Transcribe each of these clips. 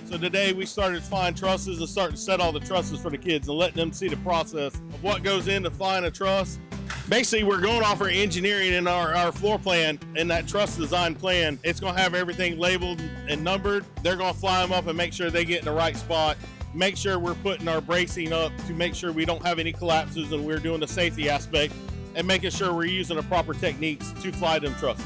So today we started flying trusses and starting to set all the trusses for the kids and letting them see the process of what goes into flying a truss. Basically, we're going off our engineering and our floor plan and that truss design plan. It's going to have everything labeled and numbered. They're going to fly them up and make sure they get in the right spot. Make sure we're putting our bracing up to make sure we don't have any collapses, and we're doing the safety aspect and making sure we're using the proper techniques to fly them trusses.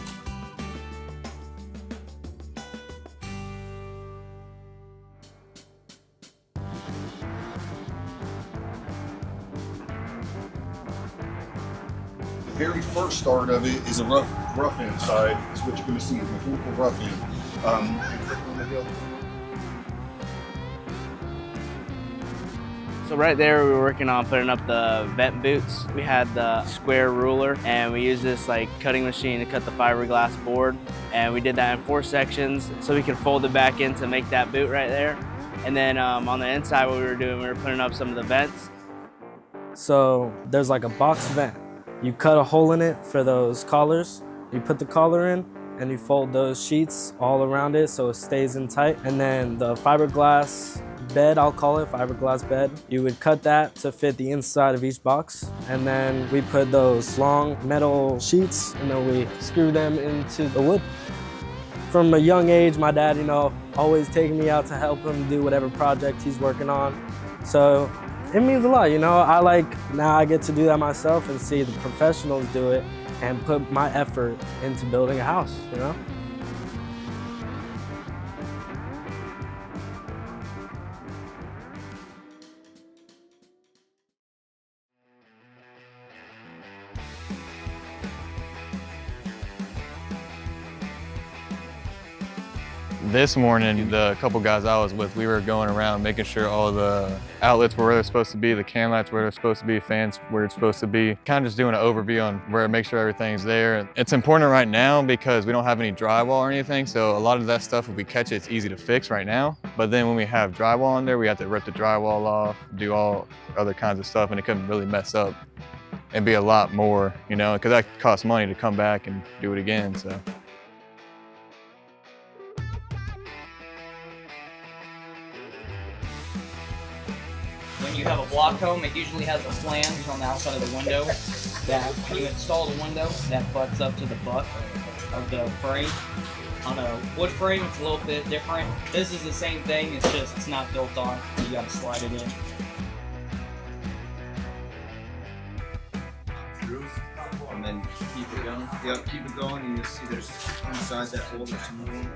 The very first start of it is a rough end side. Is what you're going to see, the mechanical rough end. So right there, we were working on putting up the vent boots. We had the square ruler, and we used this cutting machine to cut the fiberglass board. And we did that in 4 sections, so we could fold it back in to make that boot right there. And then on the inside, what we were doing, we were putting up some of the vents. So there's like a box vent. You cut a hole in it for those collars. You put the collar in and you fold those sheets all around it so it stays in tight. And then the fiberglass bed, I'll call it, fiberglass bed, you would cut that to fit the inside of each box. And then we put those long metal sheets and then we screw them into the wood. From a young age, my dad, always taking me out to help him do whatever project he's working on. So it means a lot, now I get to do that myself and see the professionals do it and put my effort into building a house, This morning, the couple guys I was with, we were going around making sure all the outlets were where they're supposed to be, the can lights where they're supposed to be, fans where it's supposed to be. Kind of just doing an overview on where to make sure everything's there. It's important right now because we don't have any drywall or anything, so a lot of that stuff, if we catch it, it's easy to fix right now. But then when we have drywall in there, we have to rip the drywall off, do all other kinds of stuff, and it couldn't really mess up and be a lot more, because that costs money to come back and do it again, so. When you have a block home, it usually has a flange on the outside of the window that when you install the window, that butts up to the butt of the frame. On a wood frame, it's a little bit different. This is the same thing, it's just it's not built on. You gotta slide it in. And then keep it going. Yep, keep it going, and you'll see there's inside that hole there's some room.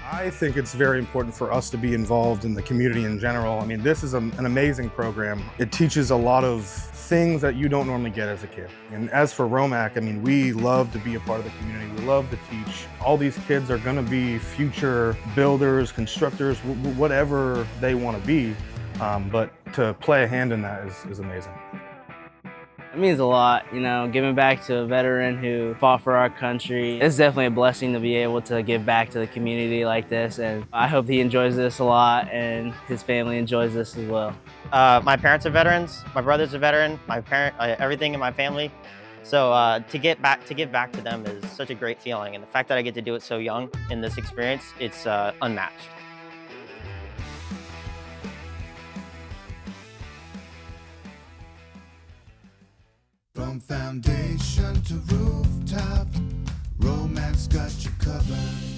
I think it's very important for us to be involved in the community in general. This is an amazing program. It teaches a lot of things that you don't normally get as a kid. And as for RoMac, we love to be a part of the community. We love to teach. All these kids are gonna be future builders, constructors, whatever they wanna be. But to play a hand in that is amazing. It means a lot, giving back to a veteran who fought for our country. It's definitely a blessing to be able to give back to the community like this, and I hope he enjoys this a lot and his family enjoys this as well. My parents are veterans, my brother's a veteran, everything in my family. So to give back to them is such a great feeling, and the fact that I get to do it so young in this experience, it's unmatched. From foundation to rooftop, RoMac's got you covered.